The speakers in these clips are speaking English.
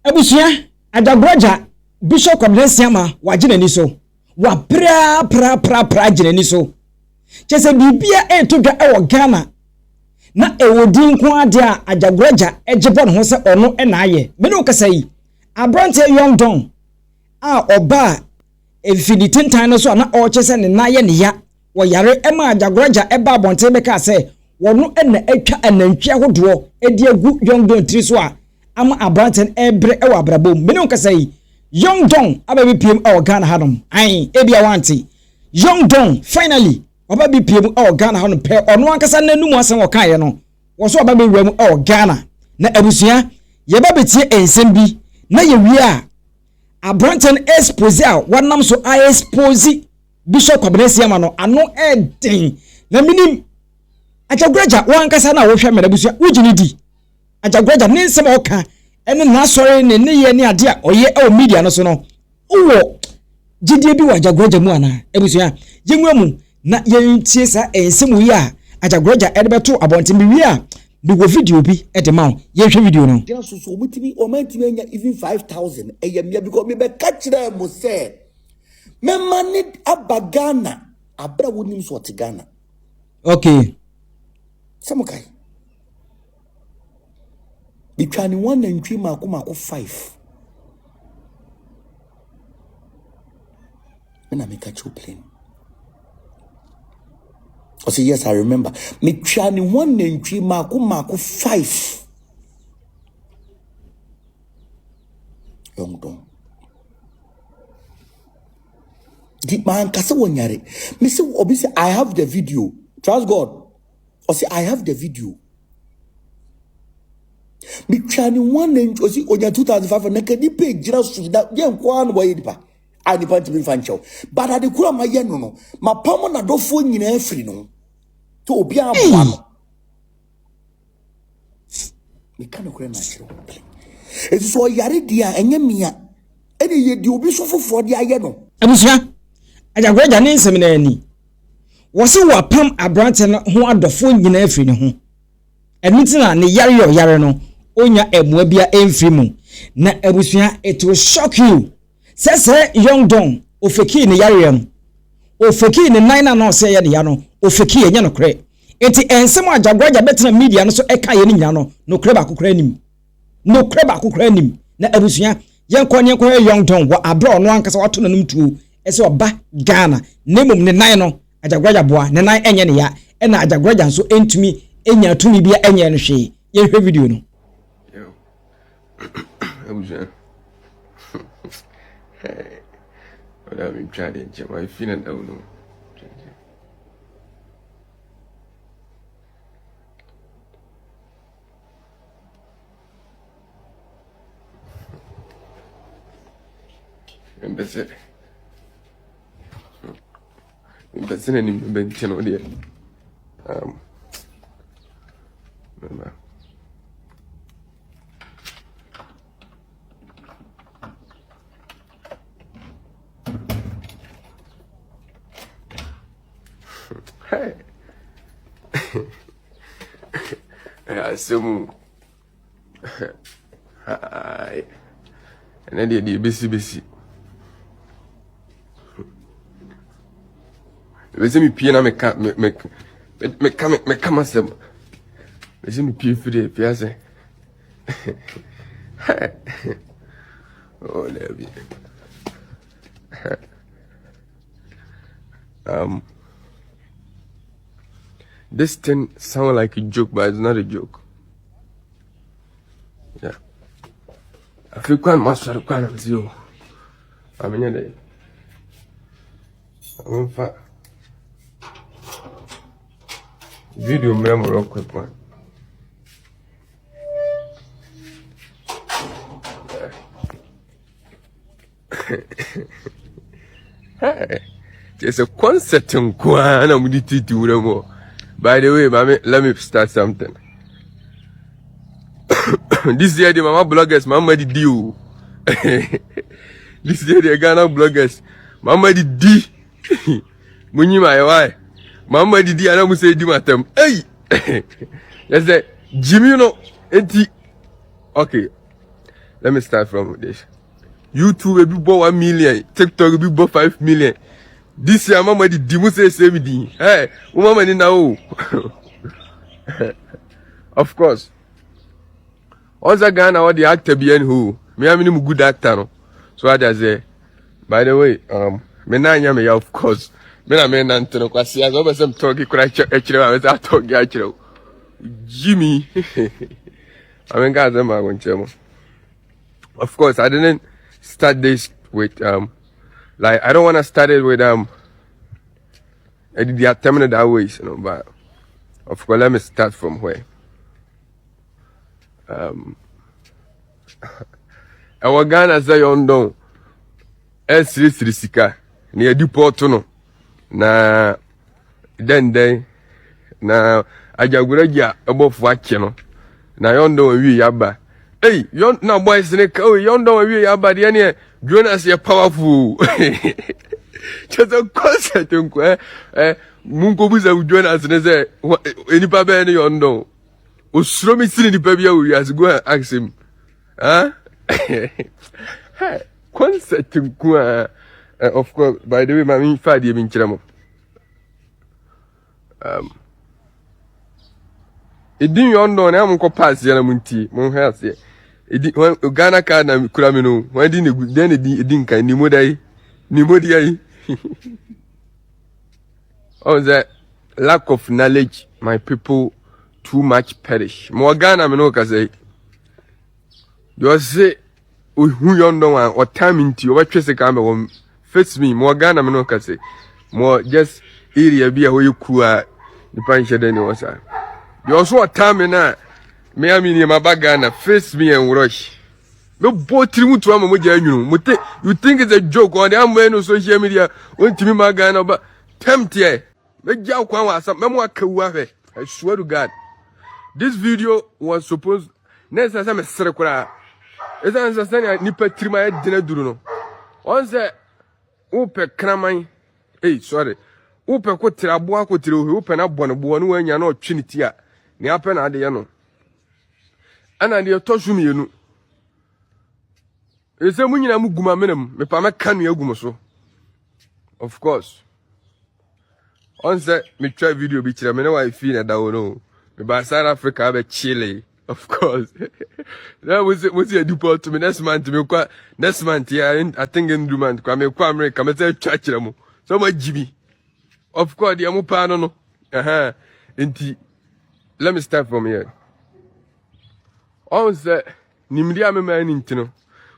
Ebusia AJAGRAJAH Bishop Captain Ceasar wagina ni so. Wa pra gina ni so. Chese bibia to dwa e wo Ghana. Na ewodi nko ade a AJAGRAJAH ejebon ho se ono na aye. Me no kasa yi. Abrante young don. Oba efiditi tan no so na o chese ne na ye ne ya. Wo yare e ma AJAGRAJAH e ba abonte be ka se wono na atwa anantwi ahodo edi agu young don tri so a ama Abrante ebre e wa brabom. Me no kasa yi. Young don ababi PM o Ghana hadom. Ai ebia wanti. Young don finally ababi PM o Ghana hadom pe ono ankasa nanumu asen wo kan ye no. Wo so ababi wram o Ghana na abusua ye ba betie ensem bi na ye wi a Abrante expose a wanam so I expose Bishop Captain Ceasar no ano eden na minim AJAGRAJAH wankasa na wo hwe me abusua wugini di AJAGRAJAH ne nsem o kan ene na sori ne ye ne ade a oye e o media no so no wo gidie bi wa AJAGRAJAH mu ana abusua yenwa mu na yentie sa ensem wi a AJAGRAJAH edebeto abonten bi wi a the video bi e de ma ye hwe video no so omutimi omantimi anya even 5000 eyamia because me be catch them mo say me mani abagana abra wonim so te Ghana okay samukai bitwani one ntwi mako 5 na me catch you plane. I say yes, I remember. Me twani one ntwi mako 5. Young don. Di man kase wonyare. Me say obisi I have the video. Trust God. I say I have the video. Me twani one ntwi osi onya 2005 na kedi page jira su da ye nko an boy dipa. I dipa ntimi fancho. But ade kura ma ye no no. Ma pamo na dofo nyina afiri no. To obi aboa no me kan okure na chiro eti so yare dia enye mia ene ye di obi so foforo dia ye no abusua AJAGRAJAH ne nsem na ani wo se wa pam Abrante no ho adofo nyina afiri ne ho eniti na ne yare no onya emua bia emfiri mu na abusua it will shock you sese young don ofeki ne yare no ofeki ne nine na se ye ne ya no ofeki enye no kre enti ensem AJAGRAJAH betena media no so eka ye ne nya no kre ba kokra nim na abusua yenko young don wa abro no ankasa wato nanum tuo ese oba Ghana nemum ne nine no AJAGRAJAH boa ne nine enye ne ya na AJAGRAJAH so entumi enya tumi bia enye no hwe ye hwe video no yo abusua wala mi challenge my feeling down no Empecé en el 21 día. Hey. Asumu. Hi. And then the busy. Vezi mi pie na me kama sem. Vezi mi pie fide piase. Oh, levi. This thing sounds like a joke, but it's not a joke. Yeah. I feel quite master quite of you. I mean, I'm fat. Video memo real quick one. Hey, there's a concert in Kwana Muditi. By the way, mommy, let me start something. This year the mama bloggers, mama the deal. This year the Ghana bloggers, mama the D. Munyi my wife. Mama didi ana mu say di matam. Hey. Let's say Jimmy no enti. Okay. Let me start from this. YouTube will be bought 1 million. TikTok will be bought 5 million. This year, mama the demo say 70. Hey, mama ni now. Of course. Also, Ghana what the actor be who? Me am a good actor. No? So I just say. By the way, me na nya me of course. Me na me na ntino kwasi. As always, I'm talking. Kura actually, I was talking actually. Jimmy. I mean, guys, I'm going to. Of course, I didn't start this with like I don't want to start it with I did the attempt that way, you know. But of course, let me start from where. Our Ghana say on down. AJAGRAJAH near deport no. Na then na AJAGRAJAH above watch no. Na yondo we yaba. Hey, yon na boys ne oh yondo we yaba de ne Jonas ye powerful. Just a concert nko munko buza Jonas ne say enipa be ne yondo. Osuro mi sini nipa bia we as go ask him. Huh? Hey, concert nko of course by the way my me fa de bi nkyerɛ mo. Edin yondo na am ko pass ya na munti mon hwe ase edi Ghana ka na kura me no wan di ne den edin kan ni modai on the lack of knowledge my people too much perish mo Ghana me no ka say you say hu yondo wan o time nti o betwe se ka me wo face me mo Ghana me no ka say mo just area bia ho yiku a ni pan hye ni wasa. You also a time na me amini my bagana face me and rush. No both trimu to am mo janyunu. You think it's a joke on the am no social media won timi magana but tempt here. Me jaw kwan wa asam me mo akawu ahe. I swear to God. This video was supposed next time me sere kura. Esa answer nipa trima e dina duru no. On say upe kraman. Hey, sorry. Upe ko tirabo ko tiro upe na bono no wanya na otwiniti a. Ni ape na ade ye no ana de tosu mienu ese munyina mu guma menam me pa meka no agum so. Of course on say me try video bi kire me na why feel na dawo no me ba South Africa be Chile. Of course that was a deport to me next month yeah I think in the month kwa me kwa America me say twa kire mo so ma jibi. Of course the amu pa no enti. Let me start from here. On say nimdi amema ni ntino.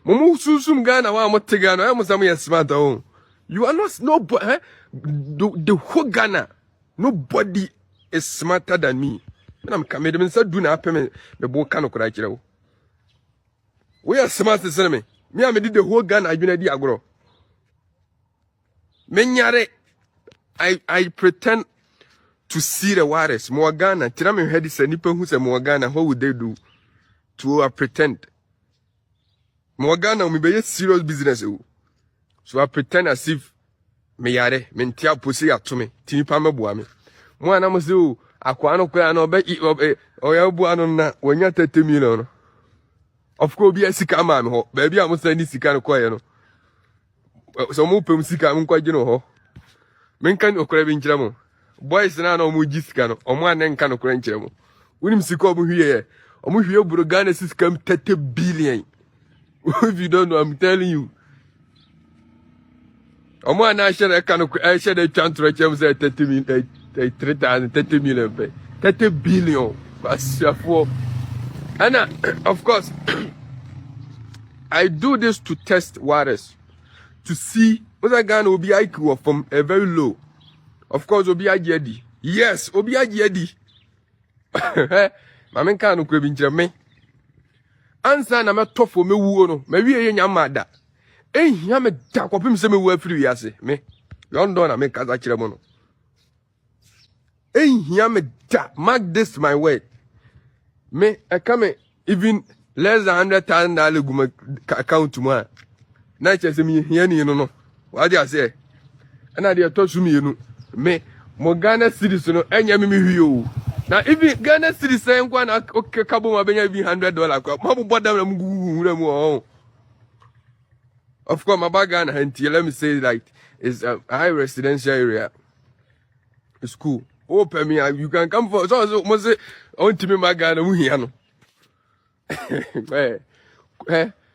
Momu susum Ghana wa motte Ghana I must am smart oh. You are not nobody the whole Ghana nobody is smarter than me. When I'm coming me say do na apem me bo kan kura kire wo. We are smart say me. Me am did the whole Ghana adwena di agro. Menyare I pretend to see the waters. More Ghana. Tira me head is a nipa who say more Ghana. What would they do to pretend? More Ghana me be serious business. So I pretend as if me yare me ntia pussy at to me. Tinipa me boa me. Mo ana mo say o akwa no kwa na obe o ya boa no na wonya 30 million. Of course be sika ma me ho. Ba bia mo say ni sika no kwa ye no. So mo pem sika mo kwa gino ho. Men kan okra bi nkyira mo. Boys na no mu gisika no omo anenka no kura nkyere mo unim sika omo hwie omo hwie buru Ghana system 30 billion. If you don't know I'm telling you omo ana share ka no share the chantro chem say 30 million 30 million pay 30 billion for and of course I do this to test waters to see whether Ghana will be IQ from a very low. Of course, Obi Ajedi. Yes, Obi Ajedi. Mamen ka no kwa binkyere me. Ansa na me tofo me wuo no. Me wie nyama da. Ehia me da kopim se me wu afiri wiase. Me. Yondo na me kaza kire mo no. Ehia me da. Mark this my word. Me I come even less than $100,000 guma account mo. Na chese me hia ni no. What do I say? And I dey to su me no. Me mo Ghana citizens no enya me hwie o Now even Ghana citizen one okay kabo mabenya even $100 kwa mabu boda na mugu. Of course my Ghana hanti, let me say like it's a high residential area. It's cool. Open me, you can come for so must say on to me my Ghana mu here no.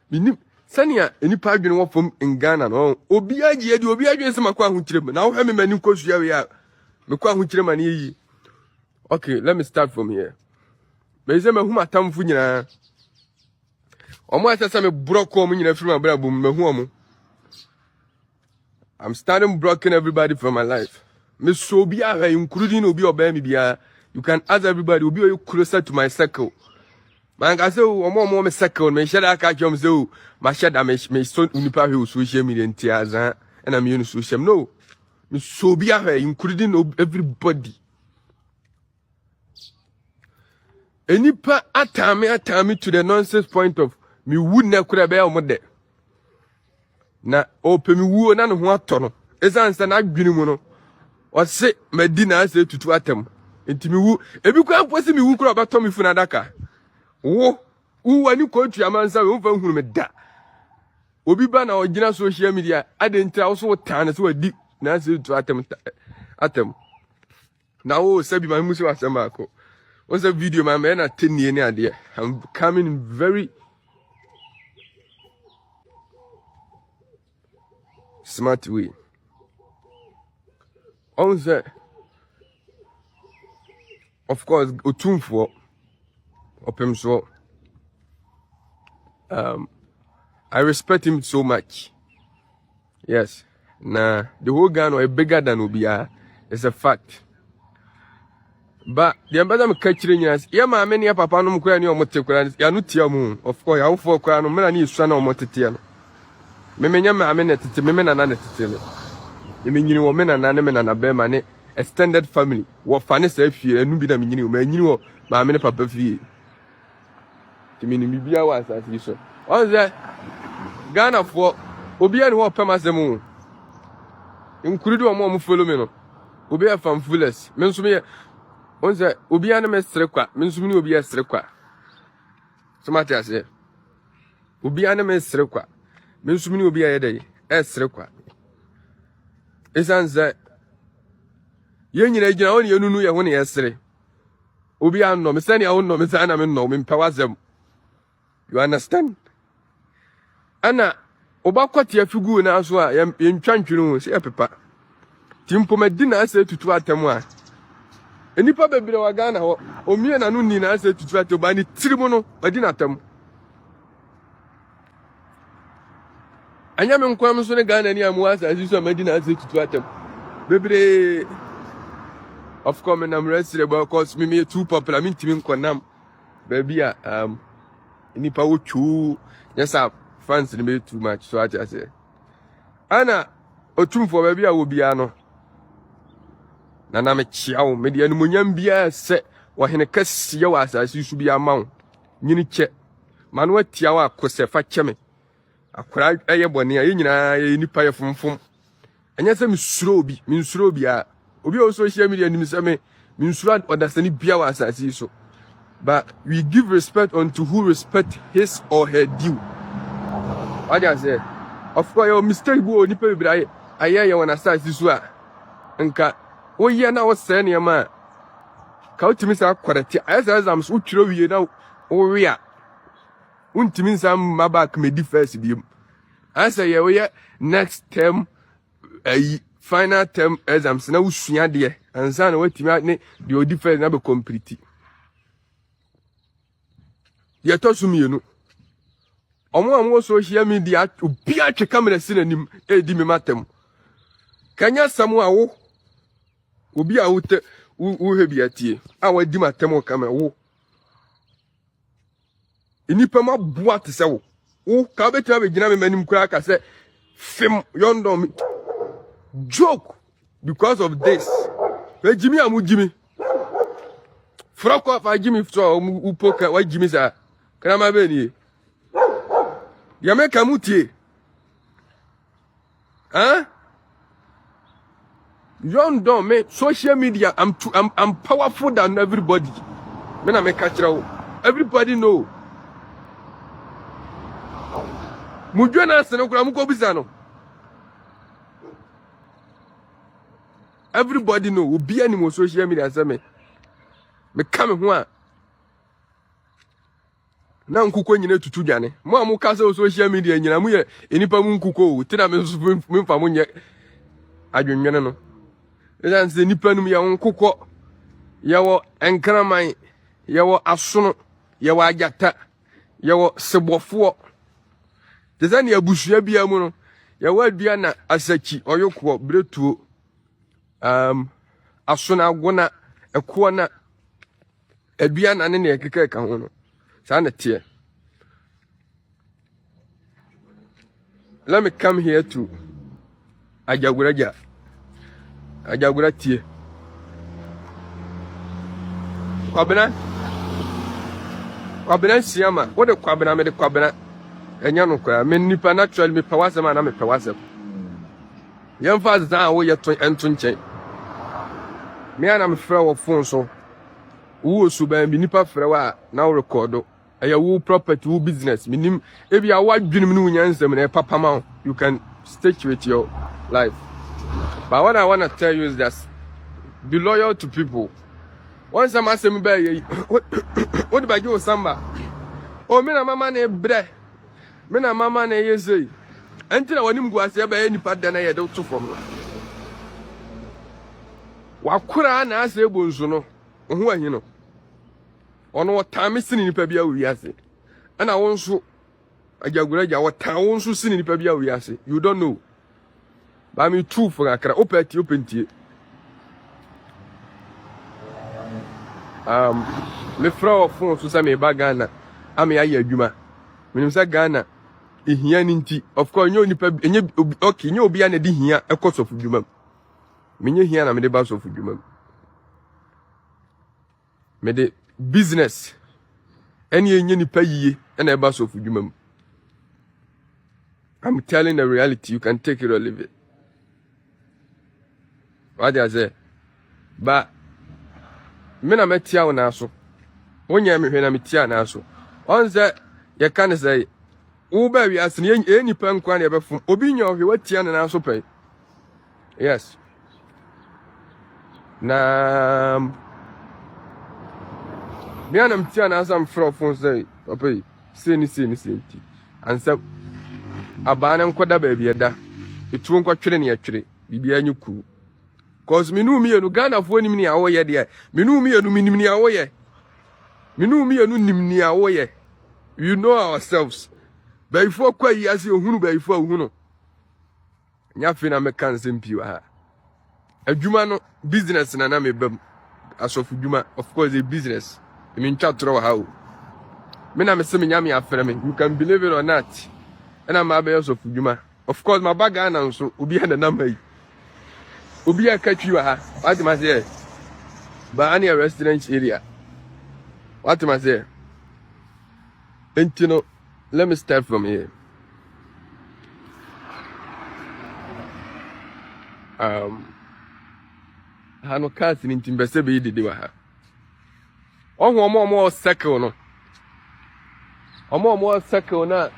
Minim sania enipa adwene wo fom in Ghana no obi agye ade obi adwene se makwa ahukirem na wo me mani nkosua we a mekwa ahukirem ani yi. Okay, let me start from here. Me say mehu matamfu nyina omo asesa me broko omo nyina firi mabra bom mehu omo. I'm starting blocking everybody from my life. Me so bi a including obi oba mi bia. You can ask everybody obi you closer to my circle. Man ka say omo me circle me share ka chom say ma share da me so unipa hwe social media ntiaza na me unu social no. Me so bi a including everybody. Enipa atame to the nonsense point of me would na kura be omo de. Na ope mi wuo na no ho ato no. Esanse na adwene mu no. O se medina ase tutu atem. Enti mi wu ebi kwa mposi mi wu kura ba to mi funa daka. Wo wani ko tu amansa we mfa hunu me da. Obi ba na ogina social media ade ntra wo so tan so wadi na ase tutu atem. Na wo sabi ma musi wasema ako. What's a video my man at 10 years idea. I'm coming in very smart way. Also, of course, Otumfo Opem so. I respect him so much. Yes. Nah, the whole Ghana is bigger than Obia. It's a fact. But the ambassador catching us, yeah, my many papa no mukura or motekura, ya no tia mu. Of course, ya for kwa no mena son or motetia. Me menya ma amene tete me mena na tete me. Ye menyini wo mena na me na be ma ne extended family. Wo fane sa fie enu bi na menyini wo ma nyini wo ma amene papa fie. Ti me ni bibia wa asasi so. On say Ghana for obi an wo pema semu. Include wo mo follow me no. Obi a fam fullest. Me nso me on say obi an me sere kwa, me nso me obi a sere kwa. So mate ase. Obi an me sere kwa. Me nso me obi a yede sere kwa. Esanze ye nyina gina woni enunu ye ho ne yesere. Obi an no me sani a wo no me sana me no me mpawazem. You understand? Ana obakwati afigu na so a ye ntwantwenu se epepa. Timpo medina ase tutu atemu a. Enipa bebire wa Ghana ho omie na no ni na ase tutu atemu ba ni tirimu no medina atemu. Anya me nkwa me so ne Ghana ni amu asa so medina ase tutu atemu. Bebire of course na mresire because me too popular me ntimi nkonam. Baby enipa wo chu yes fans ni me too much so I say. Ana otumfo baby a wo bia no. Na me chiawo me de animonyam bia se wo hene kasiye wa asasi su bia mawo nyini che manu atia wa akose fa cheme akora eye bone a nyina ye nipa ye fomfom anya se me nsuro obi a obi o social media ni se me nsuro understand bia wa asasi so but we give respect unto who respect his or her due. What I say, of course your mistake bo nipa bibira aye ye wona asasi so a nka wo ye na wo se ne ma ka utimi sa kwarati ayesam so twiro wie na wo we a untimi sa maba ka medi first biem asa ye wo ye next term final term exams na usua de ansa na watimi ne de odi first na be complete ye to so mienu omo social media obi atwe camera sinanim edi me matem kanya samu a wo obi a wote wo hebiatie a wadi matem camera wo enipa ma boa te se wo ka betima be gina me manim kura ka se film yondo me joke because of this we Jimmy amu Jimmy frako fa Jimmy so upoka wa Jimmy sa kana ma be ni ya me kamutie young don't me social media. I'm powerful than everybody. When I make catch everybody know. Mujana seno kura muko bisano. Everybody know. Obi ani mo social media say me come ho na nkuko nyina tutu dwane mo amuka say social media nyina mu ye enipa mu nkuko ti na me mfa mo nye adwenwene no edan se nipa num ye nkuko ye wo enkraman ye wo asono ye wo ajata ye wo sebofo tezani abusua bia mu no ye wo adua na asachi oyoko bretuo asono agona eko na adua na ne ekeka ka ho no Sanity. Let me come here to AJAGRAJAH. AJAGRAJAH. Kwabena siama. What the kwabena me the kwabena. Enya no kwa. Me nipa naturally me pawasema na me pawasem. Yemfa za wo ye ento nchen. Me ana me frɛ wo phone so. Wo suban bi nipa frɛ wa na wo recordo. Aya wo property wo business minim ebi a wadwunim no nyansam na papa ma you can stitch with your life. But what I want to tell you is that be loyal to people. Once I'm asking me what about you samba? Oh me na mama na bre. Me na mama na yezei. Enti na wanim gu ase ba nipa da na ye do to from. Wakura na ase ebonsu no. Ohu ahi no. Ono wotame sini nipa bia wiase ana wonso AJAGRAJAH wotame wonso sini nipa bia wiase you don't know ba me true for akra opentie me fra phone so say me ba Ghana ame aye adwuma menim say Ghana ehia ni nti of course nyo nipa enye okay nyo obi na di hia ekosofu dwuma menye hia na me de ba sofu dwuma me de business any enye nipa yiye na eba so fudwuma. I'm telling the reality, you can take it or leave it. What I say? But me na metia wona so. Wonya me hwe na metia na so. Onze ye kan say wo ba wi asne ye nipa nkwa na ebefum. Obi nya ohwe watia na so pai. Yes. Na me anam tia na asam frofon say papa seni and say abana nkoda ba bia da etu nkotwere ne yatwere bibia nyuku cause minu mi enu Ghana fo nim ni awoye de minu mi enu minim ni awoye minu mi enu nim ni awoye you know ourselves before kwa yi ase ohunu before ohunu nya fe na me kan sempi wa ha adwuma no business na mebam asofu dwuma of course a business I mean chatro how me na me se me nyame afere me you can believe it or not and I'm asofu dwuma of course my bag na so obi na number yi obi akatwi wa ha what am I say ba any residence area what am I say and you know let me start from here hano cars ni ntimbese be dede wa ha omo circle no omo circle na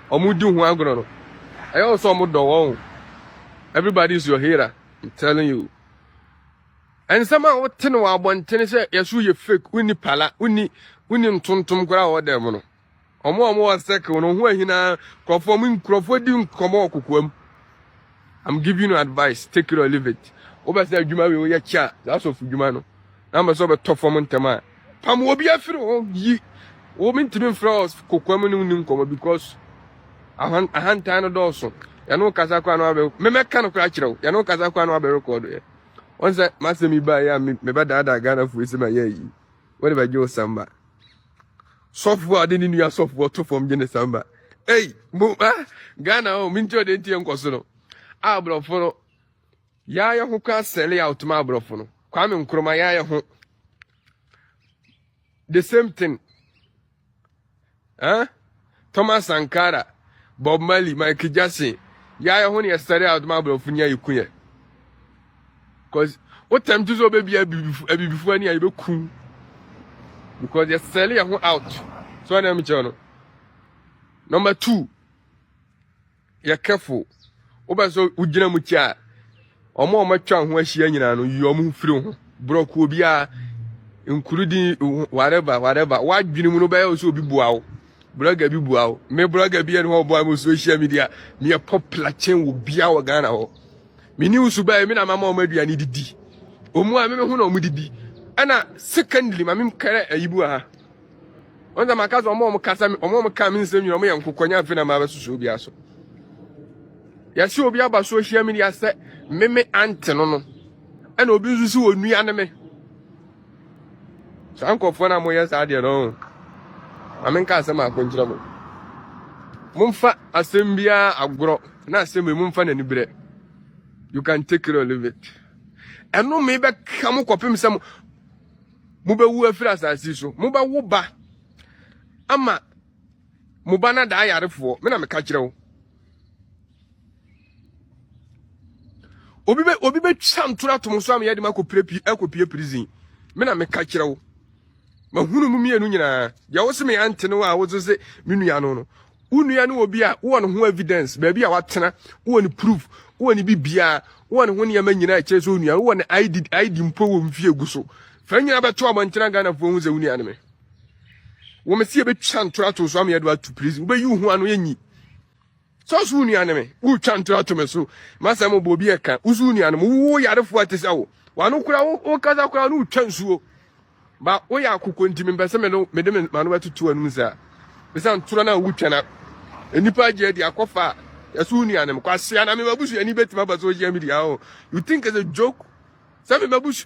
omudu hu agro no ayo so omo do won everybody is your hero I'm telling you and someone what tin wa bontene say yesu ye fake uni pala uni ntontom kura wo dem no omo circle no hu ahina krofo di nkomo okokoam I'm giving you advice take it or leave it oba say adwuma we ye cha that's of adwuma no na me so be top form ntema pam obi afiri o yi o mintimi frost kokwam no nim komo because ahanta no doso ya no kasa kwa no abe me meka no kra kirew ya no kasa kwa no abe record ye once masemi ba ya me ba dada Ghana fu ese ma ye yi wori ba jo samba software ade ni nua software to form je ne samba hey mo Ghana o minti o de ntie nkoso no abrofo no ya ye ho ka sell out ma abrofo no kwame nkroma ya ye ho the same thing Thomas Sankara Bob Marley Michael Jackson ya ye ho ne sell out ma abrofo nya yikuye Because what time to so baby before any I be cool. Because they're selling out. So I'm channel. Number 2. You're careful. Oba so ujina mucha. Omo matwa ho ahia nyina no yom firi ho. Brok obia including whatever. Wadwini mu no ba so obi bua wo. Blogger bi bua wo. Me blogger bi en ho bua mo social media. Me popular chain wo bia wo Ghana ho. Me ni usuba me na mama o maduane didi. Omu a me hu na o mu didi. Ana secondly mamim kare ayibu ha. Onza makazo omo kasa omo ka me nsem nyina omo yankokonya afi na ma ba susu obi aso. Ya si obi aba social media se meme ante no. Ana obi nsusu onua ne me. Sankofo na mo yesa de no. Amenka asem akonjira mo. Mumfa asem bia agoro na asem mumfa na nibre. You can take it or leave it. And no maybe come kopim sem mube wu afira asasi so. Mube wo ba. Ama mubana da yarefo. Me na me ka kire wo. Obi be chantura to so am yede makopie ekopie prison. Me na me ka kire wo. Mahunu mu mienu nyina. Ya wo se me ante no a wo se me nua no. Unua no obi a wo no ho evidence. Ba bi a watena wo ni proof. Wo ni bibia. Wo ni ho ne nyina kire so unua. Wo ni ID mpo wo mfie gu so. Fa nyina beto abonkyena Ghana fo hu ze unua ne me. Wo me se be chantura to so am yede wa to prison. Wo be yu hu ano yanyi. So unua ne me. Wo chantura to me so. Masa mo bobi e kan. Uzu unua ne mo wo yarefo atese wo. Wano kura wo kaza kura no twansuo. Ba wo ya akoko ntimi mbese me no me de manu batutu anum za. Bisa ntura na wutwa na enipa je di akofa yasu unua ne me kwase na me mabusu ani betima ba so je media o. You think it's a joke? Say me mabusu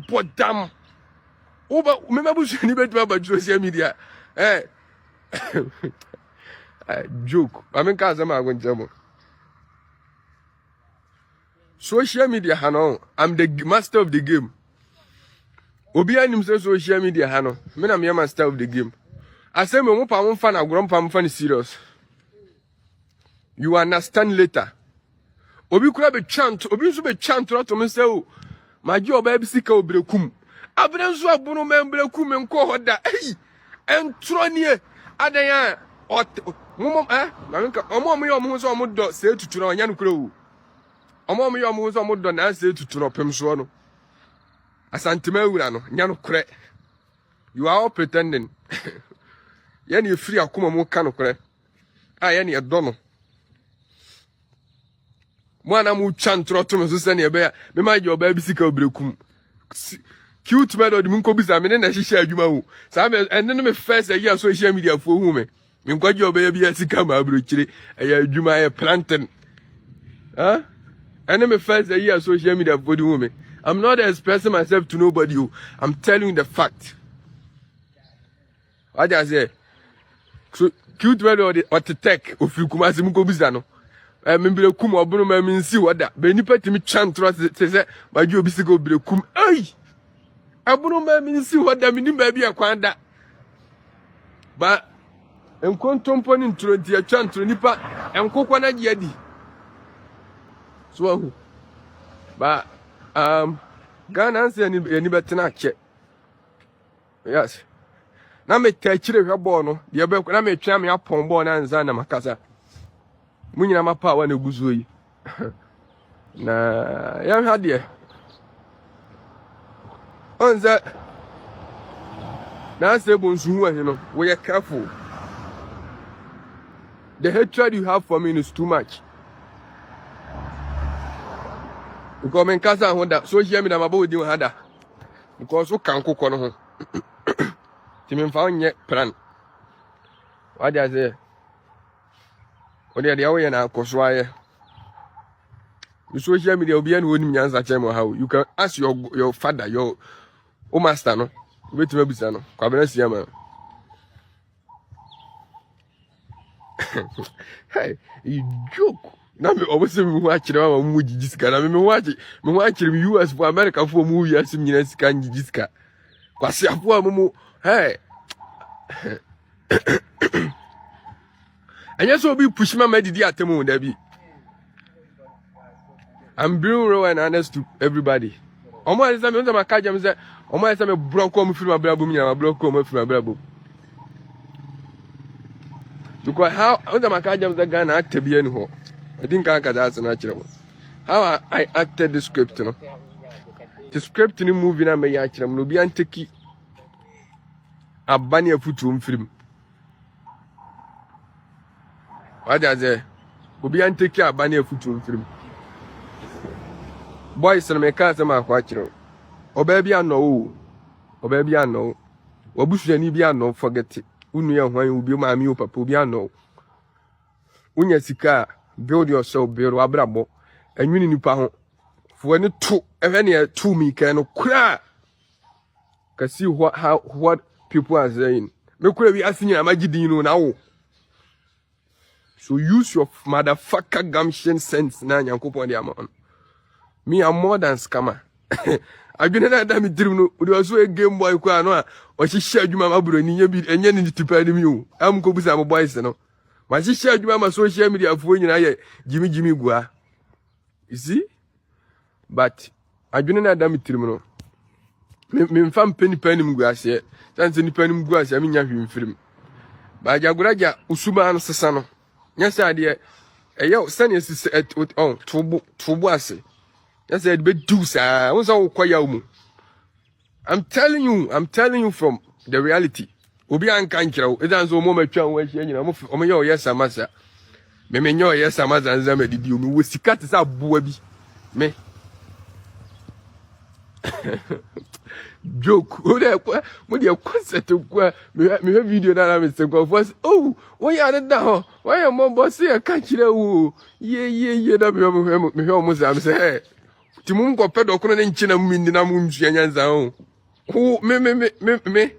bodam. Oba me mabusu ani betima ba social media. Joke. I mean ka zama agonjamo. Social media hano, I'm the master of the game. Obi anim say social media hano, me na me master of the game. I say me mo pa mo fa na agro pa mo fa ni serious. You understand later. Obi kura be chant, obi nso be chant to me say o. Ma ji oba bi sika obrekum. Abere nso abunu me obrekum enko hoda. Entro nie adan ya mo na nka omo yo mo so mo do say tuturo onya no kura o. Omo yo mo so mo do na say tuturo pem so no. Asantema wura no nya no kure. You are all pretending. Yen you free akoma mo ka no kure. Yen ye do no. Mo na mo chantro to me so se ne be ya. Me ma je oba bi sika obrekum. Cute method mu nko bisa me ne na hihia adwuma wo. Sa me enne no me first year social media fo hu me. Me nko je oba bi sika ma abrochire. Adwuma ye planting. Enne me first year social media fo hu me. I'm not expressing myself to nobody. I'm telling you the fact. What I say? So cute method or the tech of you come as you go bizano. I remember come or bruno me mean see what that. Be nipa timi chantra say my job is go be kum. Ay! Abuno me mean see what that mean baby akwanda. But enkontompo ni ntro dia chantro nipa enkokwa na dia di. So but Ghana say any betena che. Yes. Na me tachire hwe ball no, de be na me twa me apon ball na nza na makasa. Munyina mapa wa na guzo yi. Na ya hwa de. Onza na say bonsu hu ahe no, we are careful. The hatred you have for me is too much. Because men kasa honda so hear me na mabo di hada. Because o kan kokko no ho. Ti men fa onye plan. What do I say? O dey away na akoso aye. You social media obi an wonim nyansa chemo how. You can ask your father, your master no. Wait me bisa no. Kwa bena siama. Hey, you joke. Na me obose me hu akire ma mu jijiska na me hu akire me US for America for mu US nyina sika jijiska kwase afo amu hey anya so be push ma didi atemu da bi. I'm being real and honest to everybody. Omo esa me ma ka jam say omo esa me broko mu film abrabo mu nyama broko mu film abrabo. Because how ma ka jam say Ghana actor bi ani ho. I think I can that's na kire mo. How I acted the script no. The script in the movie na me ya kire mo no bi anteki abani afutu film. What is it? Obi anteki abani afutu film. Boys na me ka say ma kwa kire. Oba bi anno oba bi anno. Wabusuani bi anno forget it. Unu ya hwan obi ma mi o papa obi anno. Unya sika build yourself build wabrabo. Enwini nipa ho. For any two even two me can kra. Can see what people are saying. Me kura bi asini na magidin no na wo. So use your motherfucker gumption sense na nyankopon dey am on. Me am more than scammer. Adwene na da me dirim no, we also a game boy kwa no a o hihye adwuma maburo ni nya bi enye ni tipa ni mi o. Am ko busa am boys no. Ma hihye adwuma ma social media afo nyina ye jimi gua. You see? But adwene na da me dirim no. Me mfam pani mu gua se. Sanse ni pani mu gua se me nya hwim firim. Ba AJAGRAJAH usuma no sesa no. Nya sa de eyo sane sisi tubu ase. That's a bit do sir. What's all quiet? I'm telling you from the reality. Obi an kankira. It doesn't so moment we you know, yes amasa. Me menyo yes amasa nzame didi mi we sika te sa boa bi. Me. Joke. O dey concert kwa me video na me say go voice. Oh, why you are that? Why your mom boss say kankira wo. Ye na me mo say hey. Timum ko pedo kono ne nchina mindi na munjia nyanza ho. Me.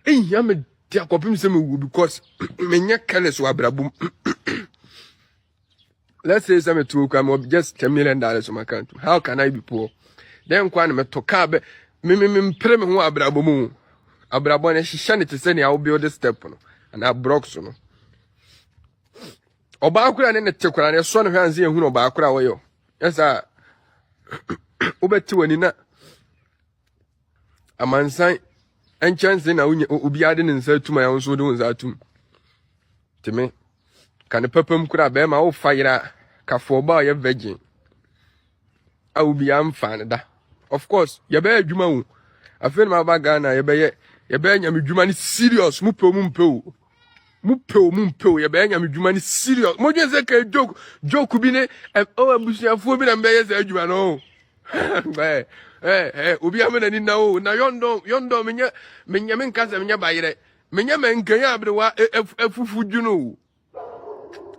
Ya me dia kopim se me wu because me nya careless wa brabum. Let's say some to come just $10 million on my account. How can I be poor? Then kwan me to ka be me mpre me ho abrabo mu. Abrabo na hihya ne tese ne a wo build step no. And I broke so no. Oba akura ne tekwara ne so no hwanze ehunu oba akura wo yo. Yes sir. Ubeti wani na amansan enchance na obi ade ne nsa tuma ya nso de nsa tum teme kan papam kura be ma wo fayira ka fo ba ya virgin a obi am fan da of course ye be adwuma wo afen ma ba Ghana ye be nyame dwuma ni serious mu pe ye be nyame dwuma ni serious mo dwen se ka joke bi ne o abusuafo bi na be ye se adwuma no obi amena ni na o na yondo menya menkaza menya bayire menya menkanya abrewa efufu dwuno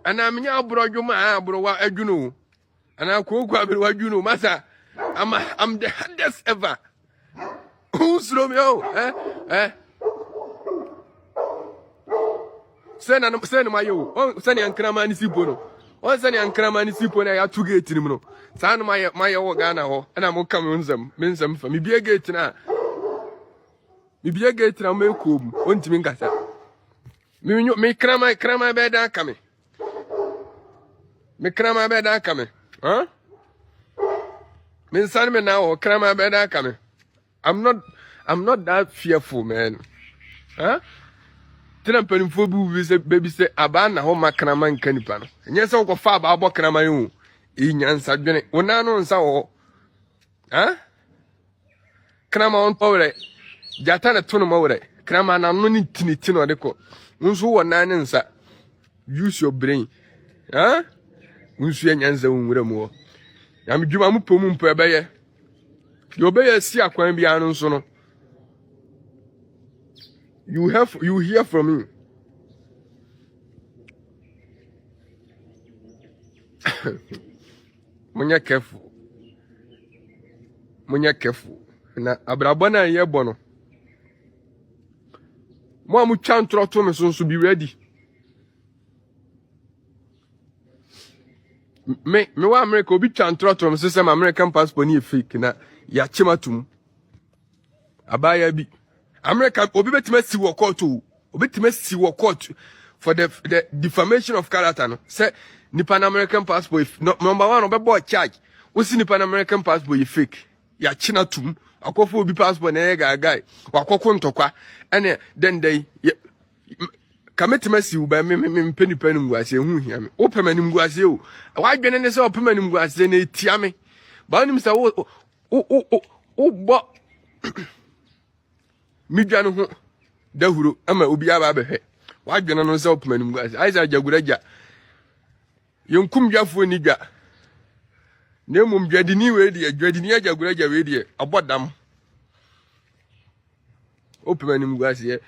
ana menya abrojuma abrowa adwuno ana koku abrewa dwuno masa I'm the hardest ever. Who's Romeo? Send my yo. Oh, send an cramani sipono. Oh, send an cramani sipona ya to gate him no. San my Ghana ho, and I'm coming them. Means them for me be a gate na. Me be a gate na me kum. Won't me gasa. Me crama bed coming. Me crama bed coming. Huh? Me san me now crama bed coming. I'm not that fearful, man. Huh? Tena penifo bi se baby say aba na ho makrama nka nipa no enye se wo fa aba abo krama yu e nyansa dwene wona no nsa wo ha krama on powre jata na tunu mawre krama na no ni tiniti no de ko nso wo na ne nsa use your brain ha nso ya nyansa wura mu ya me dwuma mu pomu mpo ebeye de obeye si akwan bia no nso no. You hear from me. Munya careful. Na abrabona ye bono. Mo amu chantro to me so be ready. Me wa America obi chantro to me say American passport ni fake na ya chimatum. Abaya bi America obi betima si wo court for the defamation of character no say ni pan American passport if number 1 obebo charge we see ni pan American passport you fake ya china tum akofo obi passport na ye guy wakoko ntokwa ene den day kametimasi uba me peni ngwase hu hia me wo pemani ngwase o wa dwene ne se wo pemani ngwase na etia me ba nim se wo bo midwa no ho dahuro ama obi aba behwe wa dwene no se wo pemani ngwase ai za jaguraja yonkum dwafo ni dwa ne mum dwadini we de dwadini ajaguraja we de abodam open ngwase.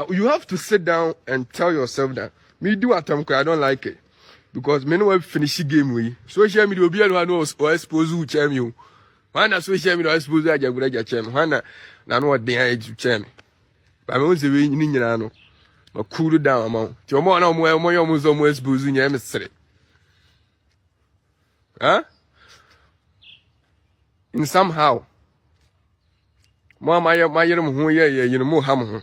You have to sit down and tell yourself that me do atam I don't like it because me no will finish game we social media obi anu no or expose you chem you wana social media expose ajaguraja chem wana na no den age chem ba me won we ni nyina no ma cool down amount ti omo na omo zo mo expose nya me sere in somehow mo ma yere mo ho ye you mo ha mo ho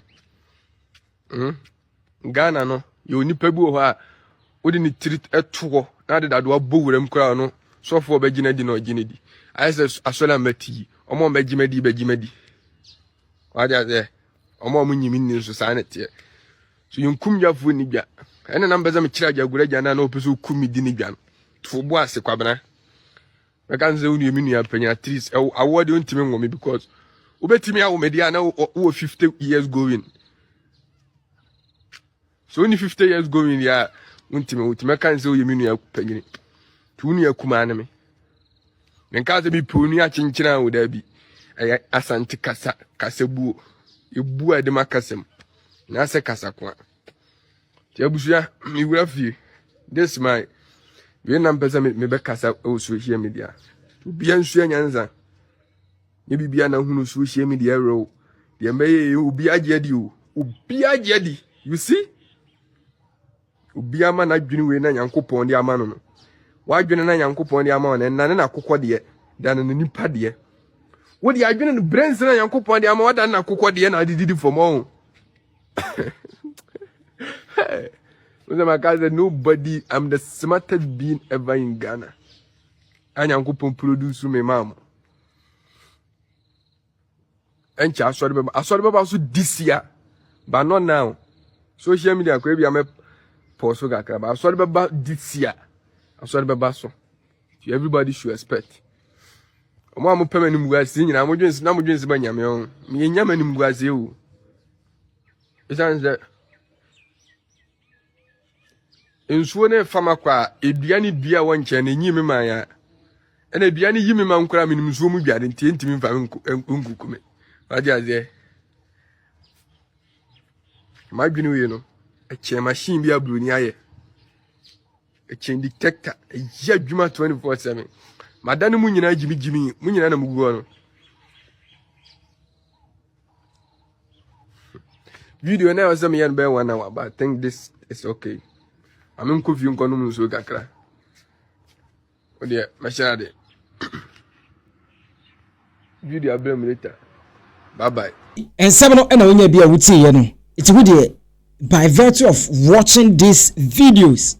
Ghana no yo nipa bi wo ha odi ni treat eto na de dado abowuram kura no sofo begina di na ogina di ayese asola mati omo begimadi wadia ze omo munyimi ni so sanete so yunkum yafo ni bia ene na mbeza me kira jaguraja na opeso kumi di ni bia to bo ase kwabena I can't say you mean you penny at least award on team me because ubetimi awo media na 50 years going. So only 50 years going ya ultima can't say you mean you penny. Tuni ya kumana me. Nkaze bi poni a chinchina wo da bi. Asante kasa kasebu. Ebu ade makasem. Na se kasa kwa. Ti abusuya mi wura fie. This my we na mpesa me be kasa o social media. Obi ansu anyanza. Ye bibia na hunu social media ro. De meye obi agedi o. Obi agedi. You see? Obi ama na dwene we na Nyankopon de ama no no. Wa dwene na Nyankopon de ama no na na kokko de dan na nipa de. Wo de adwene no brains na Nyankopon de ama wa dan na kokko de na didi for mo. Nobody, I'm the smartest being ever in Ghana. And I'm going to produce me, mama. And I saw the baby also this year, but not now. Social media, I'm a post. I saw the baby this year. I saw the baby so. Everybody should expect. I'm permanent mugazi. I'm just not just by Yammy. Me and Yammy mugazi. It sounds that. Nsuo ne fama kwa eduani bia wonche na nyime man ya ena eduani yime man kura minim nsuo mu biade ntimi mfa nkukume wadi aze madwini we no eche machine bia broni aye eche detector eja dwuma 24/7 madane mu nyina jimi mu nyina na mugugo no video na was me yan be 1 hour but I think this is okay. I'm confused on the so kakra. Oh dear, my shade. Video abem later. Bye bye. And seven and only be a wuti you know. It's good by virtue of watching these videos.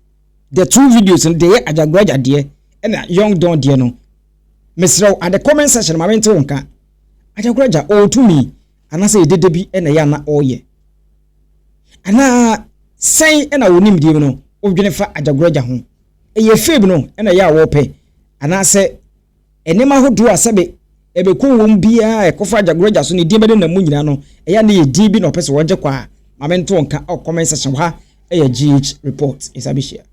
The two videos and they AJAGRAJAH dear and a young don dear no. Mr. At the comment section, my mentor nka. AJAGRAJAH all to me and I say did be and a yana all ye. And say and I will name you know. Objenefa AJAGRAJAH ho eye feb no na ya wo pe ana se enema hodo asabe ebeku wom bia ekofa AJAGRAJAH so ne die bede na mu nyina no eya na ye di bi na opese woje kwa mamento nka comment section ha eya GH report isabishia.